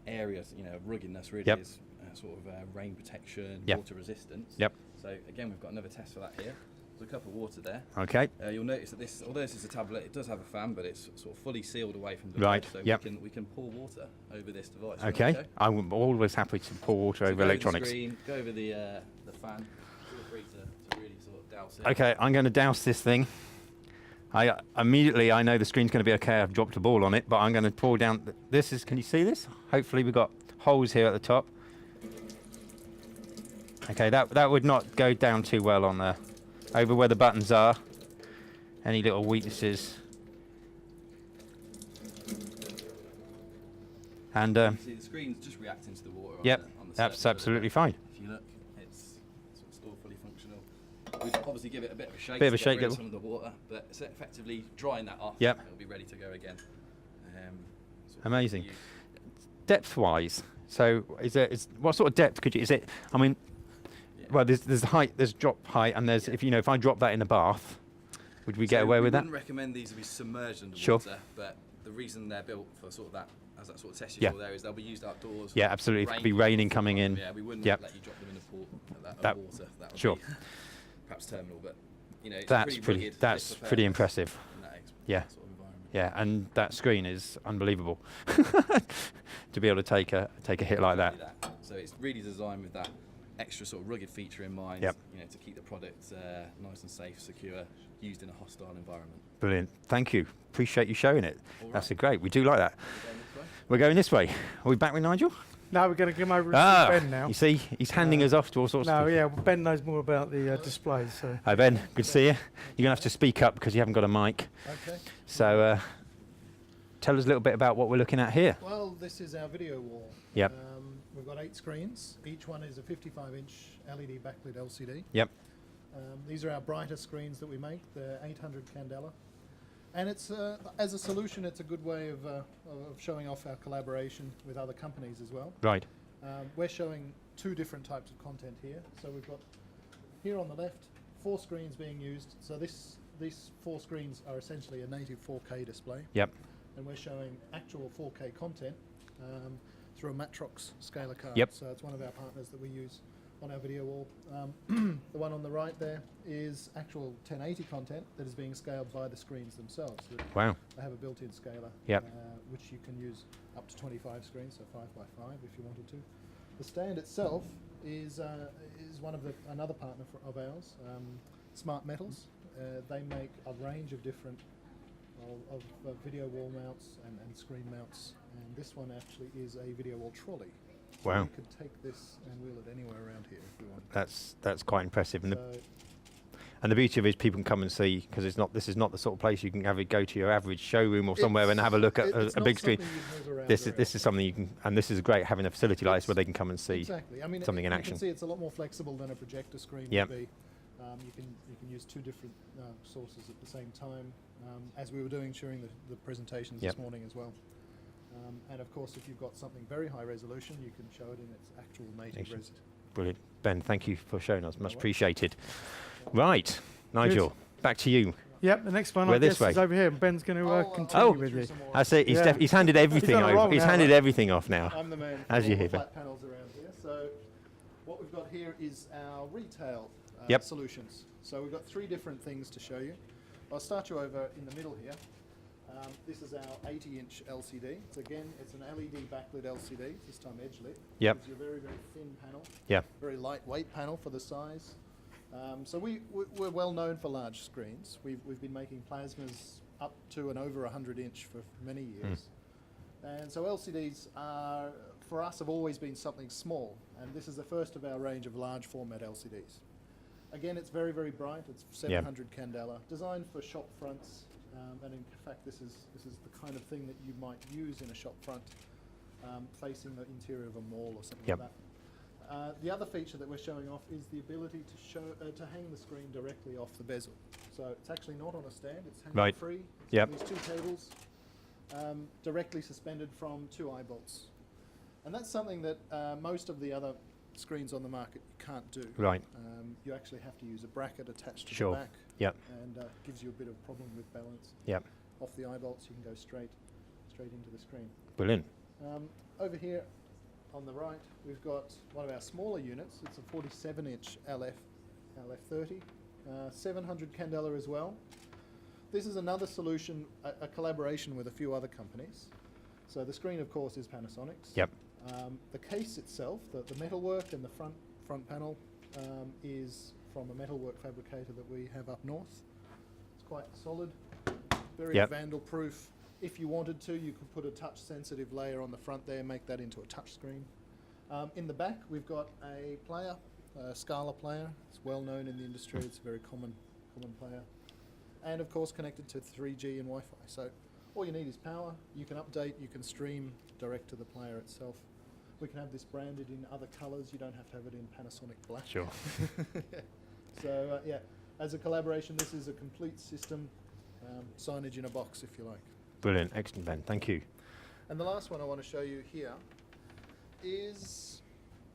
area, of ruggedness really is sort of rain protection, water resistance. Yep. So again, we've got another test for that here. There's a cup of water there. Okay. You'll notice that this, although this is a tablet, it does have a fan, but it's sort of fully sealed away from the device. So we can pour water over this device. Okay. I'm always happy to pour water over electronics. Go over the screen, go over the fan. Feel free to really sort of douse it. Okay, I'm going to douse this thing. I know the screen's going to be okay. I've dropped a ball on it, but I'm going to pour down. Can you see this? Hopefully we've got holes here at the top. Okay, that would not go down too well on there. Over where the buttons are. Any little weaknesses. And see the screen's just reacting to the water. Yep, on the that's absolutely fine. If you look, it's still fully functional. We obviously give it a bit of a shake. To get rid of some of the water, but it's effectively drying that off. Yep. It'll be ready to go again. Amazing. Depth-wise, so what sort of depth could you? Is it? I mean, well, there's height, there's drop height, and there's if I drop that in the bath, would we get away with that? I wouldn't recommend these to be submerged under water, but the reason they're built for sort of that, as that sort of test you saw there, is they'll be used outdoors. Yeah, absolutely. It could be raining coming in. Yeah, we wouldn't let you drop them in a pool of water. That would be perhaps terminal, but it's pretty impressive. Yeah. Sort of environment. Yeah, and that screen is unbelievable to be able to take a hit like that. So it's really designed with that extra sort of rugged feature in mind. Yep. To keep the product nice and safe, secure, used in a hostile environment. Brilliant. Thank you. Appreciate you showing it. That's great. We do like that. We're going this way. Are we back with Nigel? No, we're going to come over to Ben now. You see, he's handing us off to all sorts of people. No, Ben knows more about the displays. So. Hi, Ben. Good to see you. You're going to have to speak up because you haven't got a mic. Okay. So tell us a little bit about what we're looking at here. Well, this is our video wall. Yep. We've got 8 screens. Each one is a 55-inch LED backlit LCD. Yep. These are our brighter screens that we make. They're 800 candela. And it's as a solution, it's a good way of showing off our collaboration with other companies as well. Right. We're showing 2 different types of content here. So we've got here on the left 4 screens being used. So these 4 screens are essentially a native 4K display. Yep. And we're showing actual 4K content through a Matrox scaler card. Yep. So it's one of our partners that we use on our video wall. The one on the right there is actual 1080 content that is being scaled by the screens themselves. Wow. They have a built-in scaler, which you can use up to 25 screens, so 5x5 if you wanted to. The stand itself is another partner of ours, Smart Metals. They make a range of different of video wall mounts and screen mounts, and this one actually is a video wall trolley. Wow. So you could take this and wheel it anywhere around here if you want. That's quite impressive. And the beauty of it is people can come and see, because this is not the sort of place you can go to your average showroom or somewhere and have a look at a big screen. This is something you can, and this is great having a facility like this where they can come and see something in action. You can see it's a lot more flexible than a projector screen would be. You can use 2 different sources at the same time, as we were doing during the presentations this morning as well. And of course, if you've got something very high resolution, you can show it in its actual native resolution. Brilliant. Ben, thank you for showing us. Much appreciated. Right, Nigel, back to you. Yep, the next one We're I this guess way. is over here, and Ben's going to continue with you. I see. He's handed everything over. He's handed everything off now. I'm the man as you hear. Flat panels around here. So what we've got here is our retail solutions. So we've got 3 different things to show you. I'll start you over in the middle here. This is our 80-inch LCD. So again, it's an LED backlit LCD, this time edge lit. Yep. It's a very, very thin panel. Yep. Very lightweight panel for the size. So we're well known for large screens. We've been making plasmas up to and over 100-inch for many years. And so LCDs are, for us, have always been something small. And this is the first of our range of large format LCDs. Again, it's very, very bright. It's 700 candela, designed for shop fronts. And in fact, this is the kind of thing that you might use in a shop front, facing the interior of a mall or something like that. The other feature that we're showing off is the ability to hang the screen directly off the bezel. So it's actually not on a stand; it's hanging free. It's on these 2 cables. directly suspended from 2 eye bolts. And that's something that most of the other screens on the market you can't do. Right. You actually have to use a bracket attached to Sure. the back. Yep. And gives you a bit of problem with balance. Yep. Off the eye bolts, you can go straight into the screen. Brilliant. Over here on the right, we've got one of our smaller units. It's a 47-inch LF30, 700 candela as well. This is another solution, a collaboration with a few other companies. So the screen, of course, is Panasonic's. Yep. The case itself, the metalwork and the front panel is from a metalwork fabricator that we have up north. It's quite solid, very vandal-proof. If you wanted to, you could put a touch-sensitive layer on the front there, make that into a touch screen. In the back, we've got a player, a Scala player. It's well known in the industry. It's a very common player. And of course, connected to 3G and Wi-Fi. So all you need is power. You can update, you can stream direct to the player itself. We can have this branded in other colours. You don't have to have it in Panasonic black. Sure. So yeah, as a collaboration, this is a complete system, signage in a box, if you like. Brilliant. Excellent, Ben. Thank you. And the last one I want to show you here is,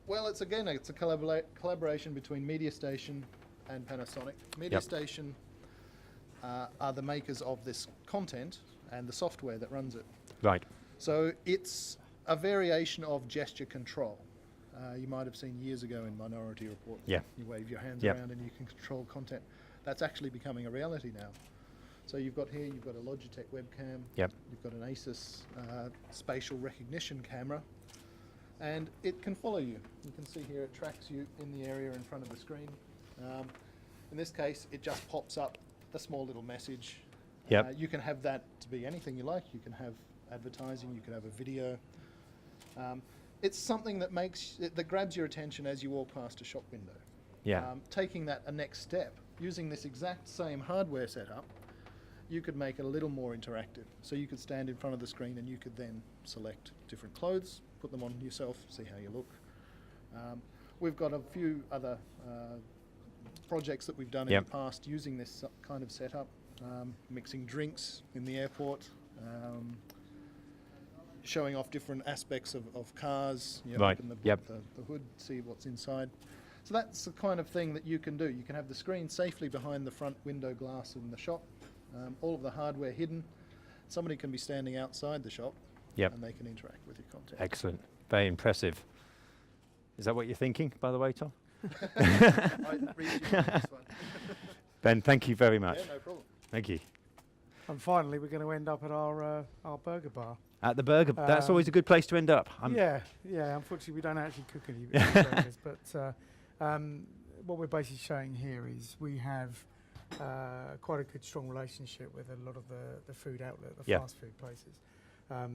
well, it's a collaboration between MediaStation and Panasonic. MediaStation are the makers of this content and the software that runs it. Right. So it's a variation of gesture control. You might have seen years ago in Minority Report. Yeah. You wave your hands around and you can control content. That's actually becoming a reality now. So you've got here, you've got a Logitech webcam. Yep. You've got an Asus spatial recognition camera, and it can follow you. You can see here it tracks you in the area in front of the screen. In this case, it just pops up a small little message. Yep. You can have that to be anything you like. You can have advertising. You can have a video. It's something that that grabs your attention as you walk past a shop window. Yeah. Taking that a next step, using this exact same hardware setup, you could make it a little more interactive. So you could stand in front of the screen and you could then select different clothes, put them on yourself, see how you look. We've got a few other projects that we've done in the past using this kind of setup, mixing drinks in the airport, showing off different aspects of cars, you know, open the hood, see what's inside. So that's the kind of thing that you can do. You can have the screen safely behind the front window glass in the shop, all of the hardware hidden. Somebody can be standing outside the shop and they can interact with your content. Excellent. Very impressive. Is that what you're thinking, by the way, Tom? I read you on this one. Ben, thank you very much. Yeah, no problem. Thank you. And finally, we're going to end up at our burger bar. At the burger, that's always a good place to end up. Yeah. Unfortunately, we don't actually cook any burgers, but what we're basically showing here is we have quite a good, strong relationship with a lot of the food outlet, the fast food places.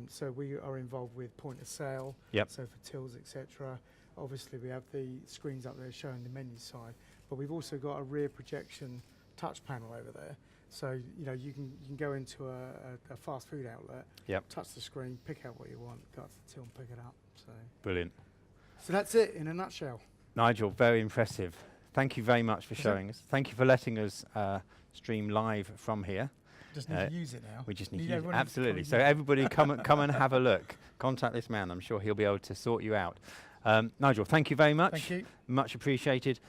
So we are involved with point of sale, so for tills, etc. Obviously, we have the screens up there showing the menu side, but we've also got a rear projection touch panel over there. So you can go into a fast food outlet, touch the screen, pick out what you want, go up to the till and pick it up. So brilliant. So that's it in a nutshell. Nigel, very impressive. Thank you very much for showing us. Thank you for letting us stream live from here. Just need to use it now. We just need to use it. Absolutely. So everybody come and have a look. Contact this man. I'm sure he'll be able to sort you out. Nigel, thank you very much. Thank you. Much appreciated.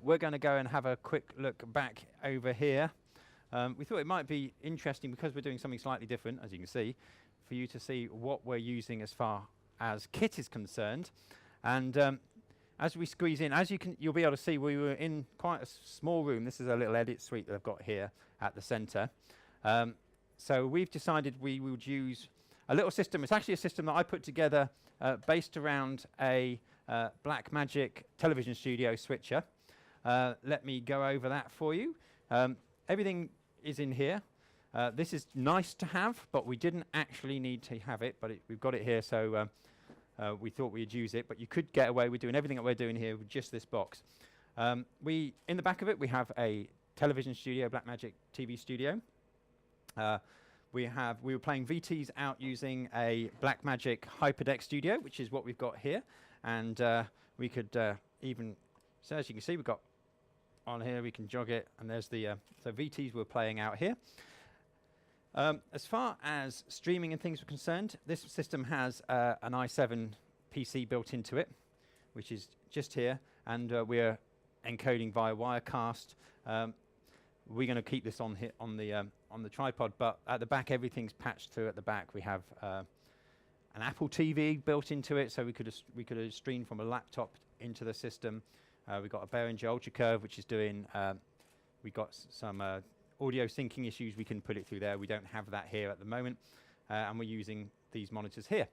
We're going to go and have a quick look back over here. We thought it might be interesting, because we're doing something slightly different, as you can see, for you to see what we're using as far as kit is concerned. And as we squeeze in, you'll be able to see we were in quite a small room. This is a little edit suite that I've got here at the centre. So we've decided we would use a little system. It's actually a system that I put together based around a Blackmagic television studio switcher. Let me go over that for you. Everything is in here. This is nice to have, but we didn't actually need to have it, but we've got it here, so we thought we'd use it. But you could get away with doing everything that we're doing here with just this box. In the back of it, we have a television studio, Blackmagic TV studio. We were playing VTs out using a Blackmagic HyperDeck studio, which is what we've got here. And we could even, so as you can see, we've got on here, we can jog it, and there's the, so VTs we're playing out here. As far as streaming and things are concerned, this system has an i7 PC built into it, which is just here, and we're encoding via Wirecast. We're going to keep this on the tripod, but at the back everything's patched through. At the back we have an Apple TV built into it, so we could have streamed from a laptop into the system. We've got a Behringer UltraCurve, which is doing. We've got some audio syncing issues. We can put it through there. We don't have that here at the moment, and we're using these monitors here.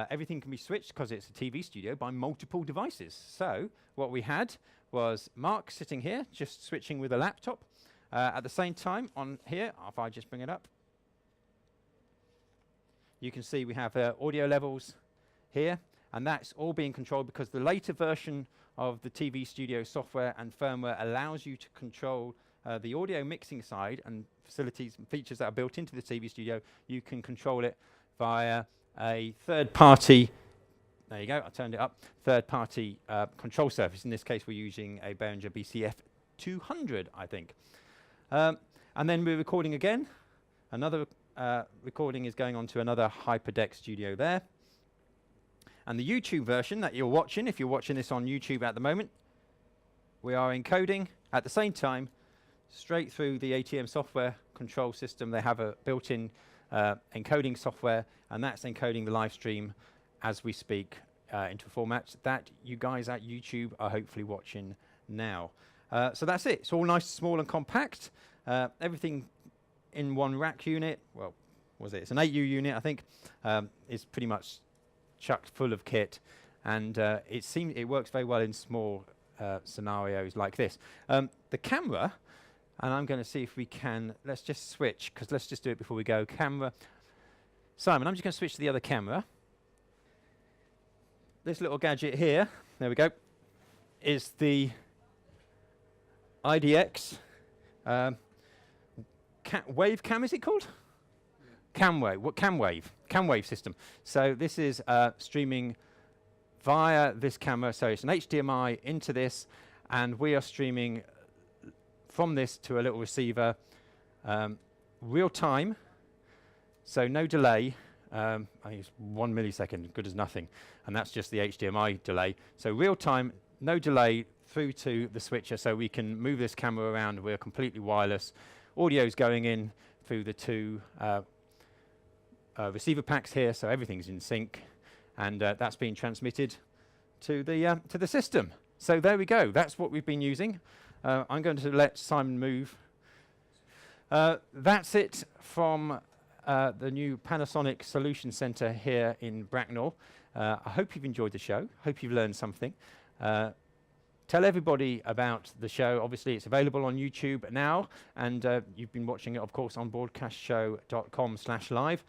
Everything can be switched because it's a TV studio by multiple devices. So what we had was Mark sitting here, just switching with a laptop. At the same time, on here, if I just bring it up, you can see we have audio levels here, and that's all being controlled because the later version of the TV studio software and firmware allows you to control the audio mixing side and facilities and features that are built into the TV studio. You can control it via a third-party, there you go, I turned it up, third-party control surface. In this case, we're using a Behringer BCF 200, I think. And then we're recording again. Another recording is going on to another HyperDeck studio there. And the YouTube version that you're watching, if you're watching this on YouTube at the moment, we are encoding at the same time straight through the ATM software control system. They have a built-in encoding software, and that's encoding the live stream as we speak into formats that you guys at YouTube are hopefully watching now. So that's it. It's all nice, small and compact. Everything in one rack unit. Well, what was it? It's an 8U unit, I think. It's pretty much chucked full of kit, and it works very well in small scenarios like this. The camera, and I'm going to see if we can, let's just switch, because let's just do it before we go. Camera. Simon, I'm just going to switch to the other camera. This little gadget here, there we go, is the IDX Wave Cam, is it called? Camwave. What Camwave system. So this is streaming via this camera. So it's an HDMI into this, and we are streaming from this to a little receiver, real time. So no delay. I think it's 1 millisecond, good as nothing, and that's just the HDMI delay. So real time, no delay through to the switcher, so we can move this camera around. We're completely wireless. Audio's going in through the two receiver packs here, so everything's in sync, and that's being transmitted to the system. So there we go. That's what we've been using. I'm going to let Simon move. That's it from the new Panasonic Solution Center here in Bracknell. I hope you've enjoyed the show. Hope you've learned something. Tell everybody about the show. Obviously, it's available on YouTube now, and you've been watching it, of course, on broadcastshow.com/live.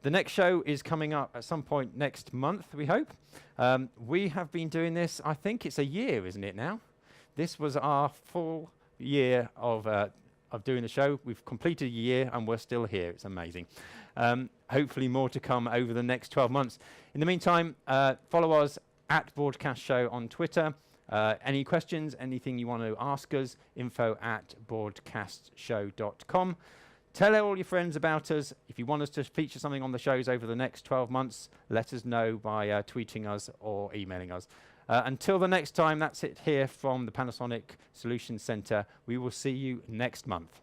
The next show is coming up at some point next month, we hope. We have been doing this, I think it's a year, isn't it now? This was our full year of doing the show. We've completed a year, and we're still here. It's amazing. Hopefully more to come over the next 12 months. In the meantime, follow us at Broadcast Show on Twitter. Any questions, anything you want to ask us, info@broadcastshow.com. Tell all your friends about us. If you want us to feature something on the shows over the next 12 months, let us know by tweeting us or emailing us. Until the next time, that's it here from the Panasonic Solutions Center. We will see you next month.